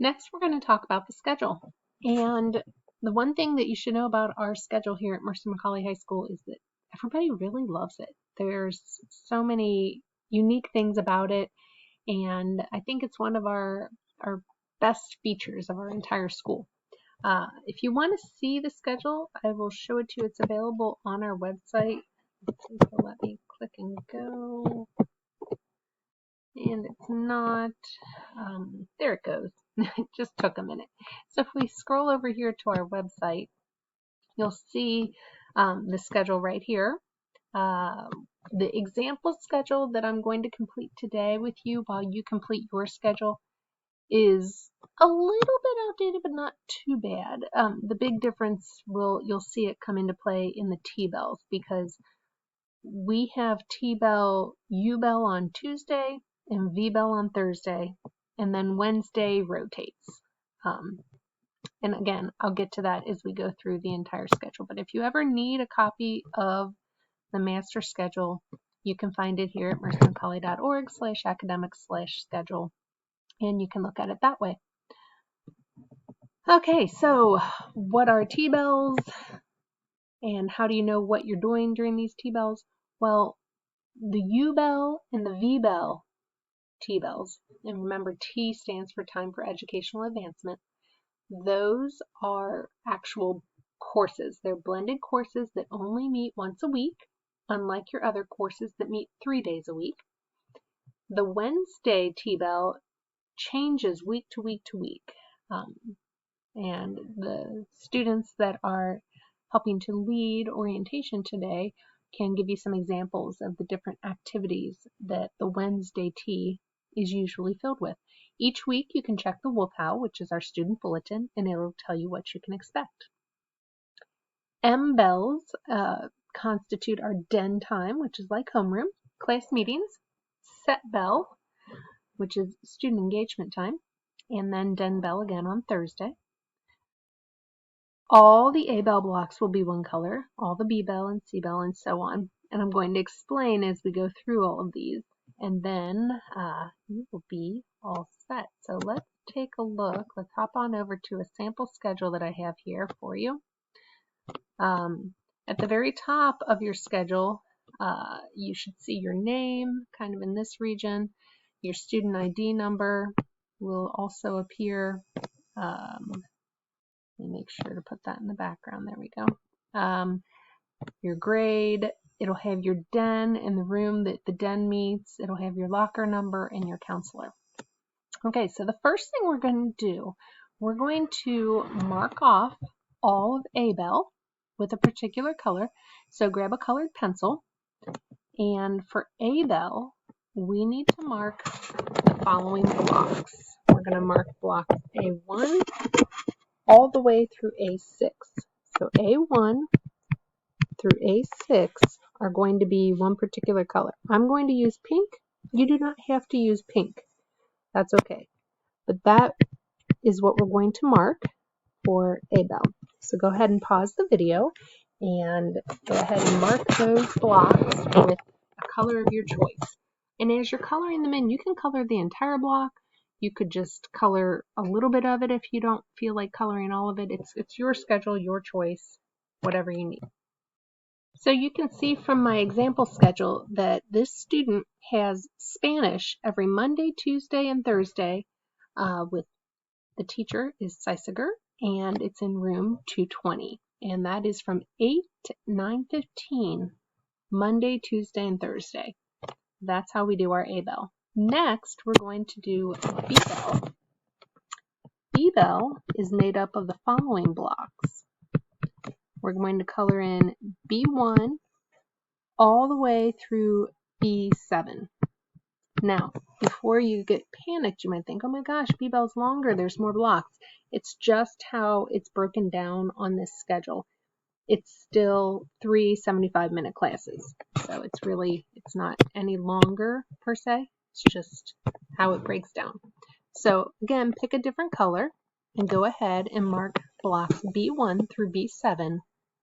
Next, we're going to talk about the schedule. And the one thing that you should know about our schedule here at Mercer McCauley High School is that everybody really loves it. There's so many unique things about it, and I think it's one of our best features of our entire school. If you want to see the schedule, I will show it to you. It's available on our website. So let me click and go. And it's not, there it goes. It just took a minute. So if we scroll over here to our website, you'll see the schedule right here. The example schedule that I'm going to complete today with you while you complete your schedule is a little bit outdated, but not too bad. The big difference you'll see it come into play in the T-bells, because we have T-bell, U-bell on Tuesday and V-bell on Thursday, and then Wednesday rotates. And again, I'll get to that as we go through the entire schedule. But if you ever need a copy of the master schedule, you can find it here at mercermccauley.org/academic/schedule, and you can look at it that way. Okay, so what are T-bells, and how do you know what you're doing during these T-bells? Well, the U-bell and the V-bell T-bells, and remember T stands for Time for Educational Advancement, those are actual courses. They're blended courses that only meet once a week, unlike your other courses that meet 3 days a week. The Wednesday T-bell changes week to week to week, and the students that are helping to lead orientation today can give you some examples of the different activities that the Wednesday T is usually filled with. Each week you can check the Wolf Owl, which is our student bulletin, and it'll tell you what you can expect. M-bells constitute our den time, which is like homeroom, class meetings, set bell, which is student engagement time, and then den bell again on Thursday. All the A-bell blocks will be one color, all the B-bell and C-bell and so on. And I'm going to explain as we go through all of these, and then you will be all set. So let's take a look. Let's hop on over to a sample schedule that I have here for you. At the very top of your schedule, you should see your name kind of in this region. Your student ID number will also appear. Let me make sure to put that in the background. There we go. Your grade. It'll have your den and the room that the den meets. It'll have your locker number and your counselor. Okay, so the first thing we're going to do, we're going to mark off all of A-bell with a particular color. So grab a colored pencil, and for A-bell, we need to mark the following blocks. We're going to mark blocks A1 all the way through A6. So A1 through A6 are going to be one particular color. I'm going to use pink. You do not have to use pink. That's okay. But that is what we're going to mark for A-bell. So go ahead and pause the video and go ahead and mark those blocks with a color of your choice. And as you're coloring them in, you can color the entire block. You could just color a little bit of it if you don't feel like coloring all of it. It's your schedule, your choice, whatever you need. So you can see from my example schedule that this student has Spanish every Monday, Tuesday, and Thursday with the teacher is Seisiger, and it's in room 220. And that is from 8 to 9:15, Monday, Tuesday, and Thursday. That's how we do our A-bell. Next, we're going to do B-bell. B-bell is made up of the following blocks. We're going to color in B1 all the way through B7. Now, before you get panicked, you might think, oh my gosh, B-bell's longer, there's more blocks. It's just how it's broken down on this schedule. It's still 3 75-minute classes. So it's not any longer per se. It's just how it breaks down. So again, pick a different color and go ahead and mark blocks B1 through B7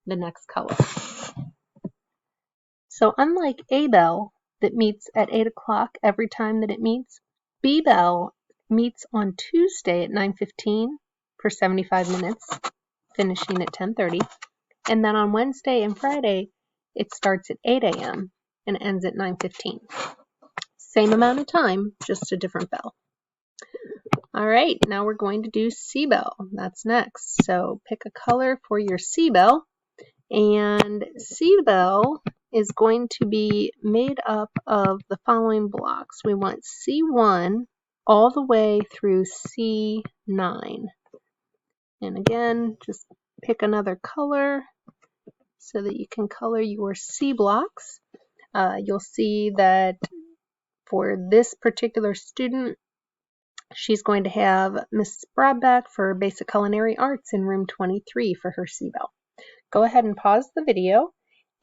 the next color. So unlike A-bell that meets at 8 o'clock every time that it meets, B-bell meets on Tuesday at 9:15 for 75 minutes, finishing at 10:30. And then on Wednesday and Friday, it starts at 8 a.m. and ends at 9:15. Same amount of time, just a different bell. All right, now we're going to do C-bell. That's next. So pick a color for your C-bell. And C-bell is going to be made up of the following blocks. We want C1 all the way through C9. And again, just pick another color so that you can color your C blocks. You'll see that for this particular student, she's going to have Miss Brodbeck for Basic Culinary Arts in room 23 for her C-bell. Go ahead and pause the video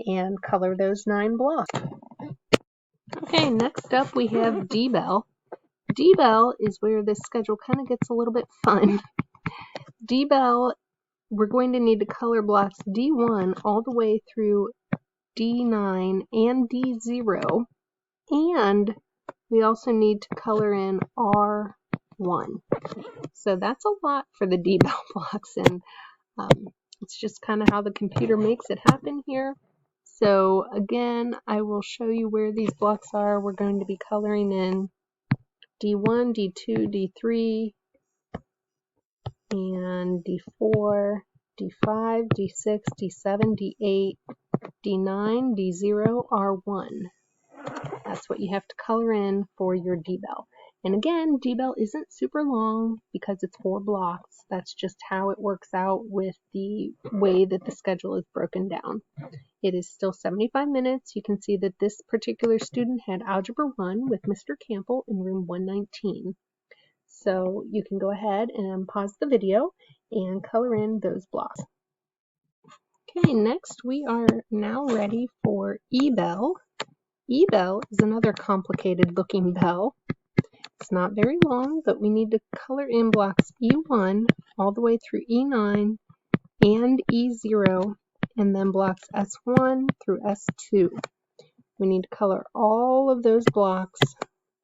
and color those 9 blocks. Okay, next up we have D-bell. D-bell is where this schedule kind of gets a little bit fun. D-bell, we're going to need to color blocks D1 all the way through D9 and D0, and we also need to color in R1. So that's a lot for the D-bell blocks, and it's just kind of how the computer makes it happen here. So again, I will show you where these blocks are. We're going to be coloring in D1, D2, D3, and D4, D5, D6, D7, D8, D9, D0, R1. That's what you have to color in for your D-bell. And again, D-bell isn't super long because it's 4 blocks. That's just how it works out with the way that the schedule is broken down. It is still 75 minutes. You can see that this particular student had Algebra 1 with Mr. Campbell in room 119. So you can go ahead and pause the video and color in those blocks. Okay, next we are now ready for E-bell. E-bell is another complicated looking bell. It's not very long, but we need to color in blocks E1 all the way through E9 and E0, and then blocks S1 through S2. We need to color all of those blocks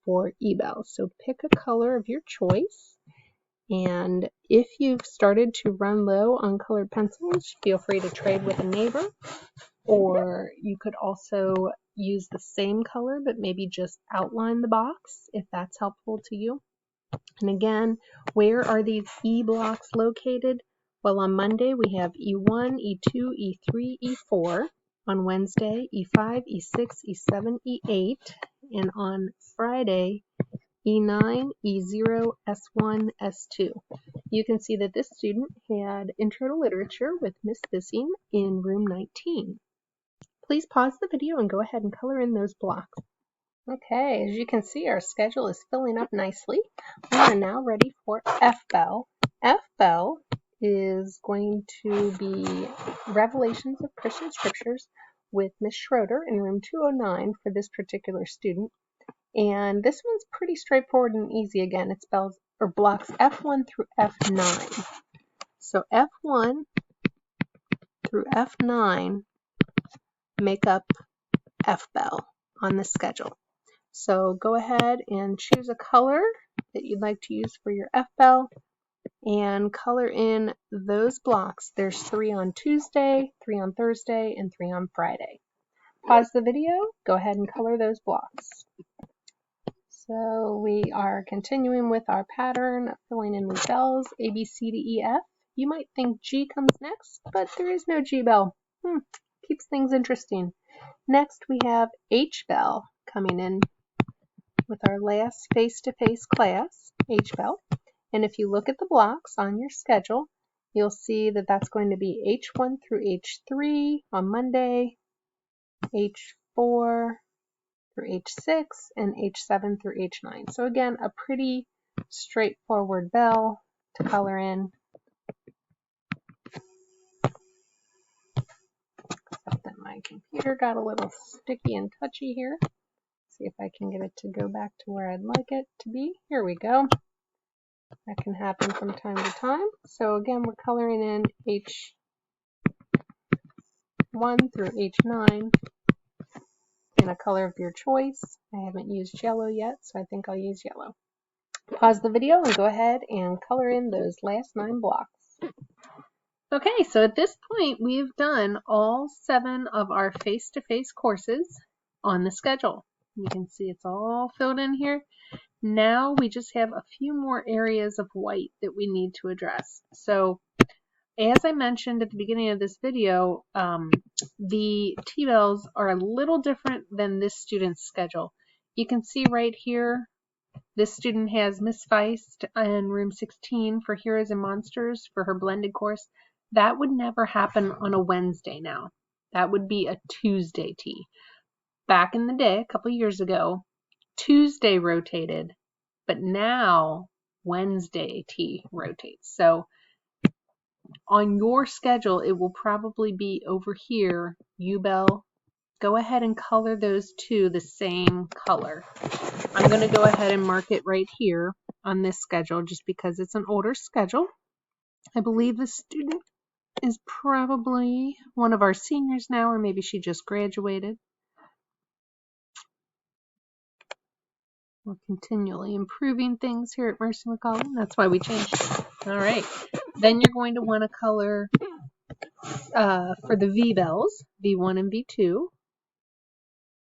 for E-bell. So pick a color of your choice. And if you've started to run low on colored pencils, feel free to trade with a neighbor. Or you could also use the same color, but maybe just outline the box if that's helpful to you. And again, where are these E blocks located? Well, on Monday we have E1, E2, E3, E4. On Wednesday, E5, E6, E7, E8. And on Friday, E9, E0, S1, S2. You can see that this student had Intro to Literature with Miss Bissing in room 19. Please pause the video and go ahead and color in those blocks. Okay, as you can see, our schedule is filling up nicely. We are now ready for F-bell. F-bell is going to be Revelations of Christian Scriptures with Miss Schroeder in room 209 for this particular student. And this one's pretty straightforward and easy. Again, it spells or blocks F1 through F9. So F1 through F9 make up F-bell on the schedule. So go ahead and choose a color that you'd like to use for your F-bell and color in those blocks. There's 3 on Tuesday, 3 on Thursday, and 3 on Friday. Pause the video, go ahead and color those blocks. So we are continuing with our pattern, filling in these bells, A, B, C, D, E, F. You might think G comes next, but there is no G bell. Keeps things interesting. Next we have H bell coming in with our last face-to-face class, H bell. And if you look at the blocks on your schedule, you'll see that that's going to be H1 through H3 on Monday, H4 through H6, and H7 through H9. So again, a pretty straightforward bell to color in. Except that my computer got a little sticky and touchy here. See if I can get it to go back to where I'd like it to be. Here we go. That can happen from time to time. So again, we're coloring in H1 through H9 in a color of your choice. I haven't used yellow yet, so I think I'll use yellow. Pause the video and go ahead and color in those last 9 blocks. Okay, so at this point, we've done all 7 of our face-to-face courses on the schedule. You can see it's all filled in here. Now we just have a few more areas of white that we need to address. So as I mentioned at the beginning of this video, the T-bills are a little different than this student's schedule. You can see right here, this student has Miss Feist in room 16 for Heroes and Monsters for her blended course. That would never happen on a Wednesday now. That would be a Tuesday T. Back in the day, a couple years ago, Tuesday rotated, but now Wednesday T rotates. So on your schedule, it will probably be over here, U-Bell. Go ahead and color those two the same color. I'm going to go ahead and mark it right here on this schedule just because it's an older schedule. I believe the student is probably one of our seniors now, or maybe she just graduated. We're continually improving things here at Mercy McCollum. That's why we changed it. All right. Then you're going to want to color for the V-bells, V1 and V2.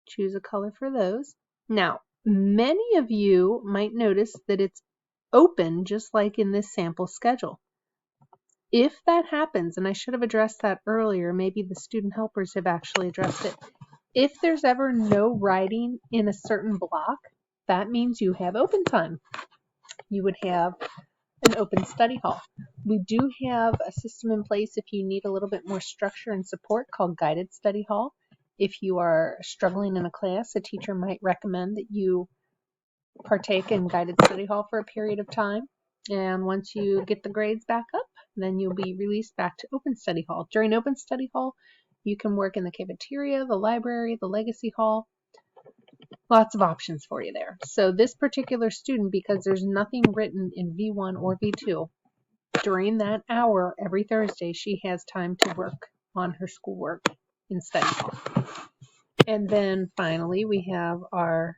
Choose a color for those. Now, many of you might notice that it's open just like in this sample schedule. If that happens, and I should have addressed that earlier, maybe the student helpers have actually addressed it. If there's ever no writing in a certain block, that means you have open time. You would have an open study hall. We do have a system in place if you need a little bit more structure and support called guided study hall. If you are struggling in a class, a teacher might recommend that you partake in guided study hall for a period of time. And once you get the grades back up, then you'll be released back to open study hall. During open study hall, you can work in the cafeteria, the library, the legacy hall. Lots of options for you there. So this particular student, because there's nothing written in V1 or V2, during that hour every Thursday, she has time to work on her schoolwork in study hall. And then finally, we have our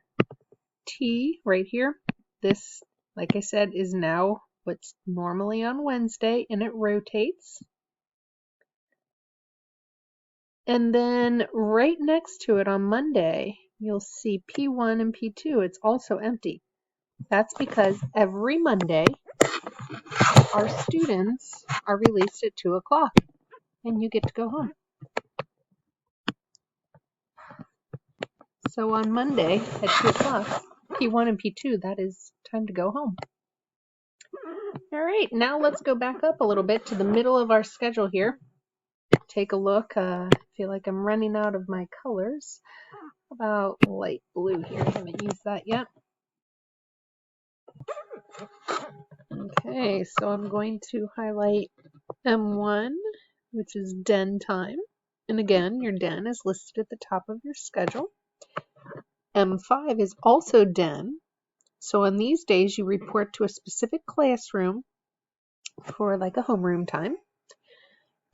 T right here. This, like I said, is now what's normally on Wednesday, and it rotates. And then right next to it on Monday, you'll see P1 and P2. It's also empty. That's because every Monday, our students are released at 2 o'clock, and you get to go home. So on Monday at 2 o'clock, P1 and P2, that is time to go home. All right, now let's go back up a little bit to the middle of our schedule here. Take a look. I feel like I'm running out of my colors. How about light blue here? I haven't used that yet. Okay, so I'm going to highlight M1, which is den time. And again, your den is listed at the top of your schedule. M5 is also den. So on these days, you report to a specific classroom for like a homeroom time.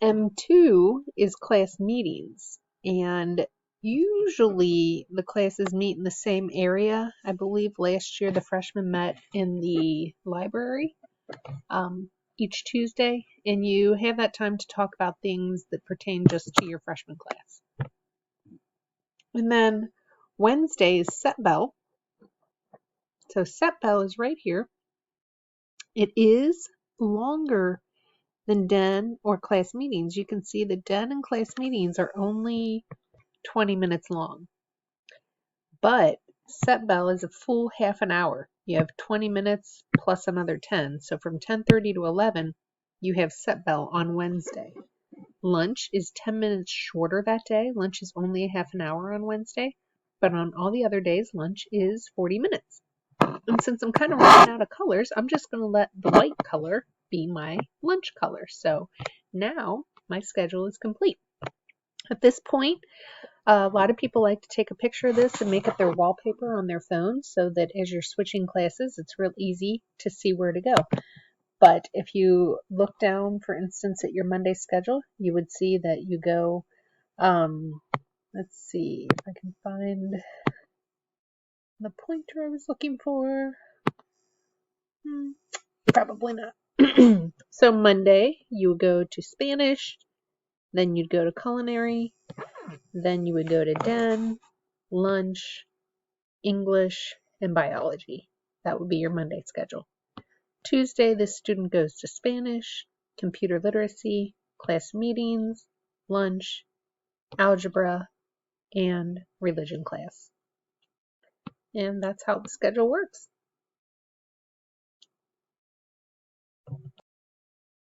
M2 is class meetings, and usually the classes meet in the same area. I believe last year the freshmen met in the library each Tuesday, and you have that time to talk about things that pertain just to your freshman class. And then Wednesday is set bell. So set bell is right here. It is longer than den or class meetings. You can see the den and class meetings are only 20 minutes long. But set bell is a full half an hour. You have 20 minutes plus another 10. So from 10:30 to 11, you have set bell on Wednesday. Lunch is 10 minutes shorter that day. Lunch is only a half an hour on Wednesday. But on all the other days, lunch is 40 minutes. And since I'm kind of running out of colors, I'm just going to let the white color be my lunch color. So now my schedule is complete. At this point, a lot of people like to take a picture of this and make it their wallpaper on their phone so that as you're switching classes, it's real easy to see where to go. But if you look down, for instance, at your Monday schedule, you would see that you go, let's see if I can find the pointer I was looking for. Probably not. So Monday, you would go to Spanish, then you'd go to culinary, then you would go to den, lunch, English, and biology. That would be your Monday schedule. Tuesday, the student goes to Spanish, computer literacy, class meetings, lunch, algebra, and religion class. And that's how the schedule works.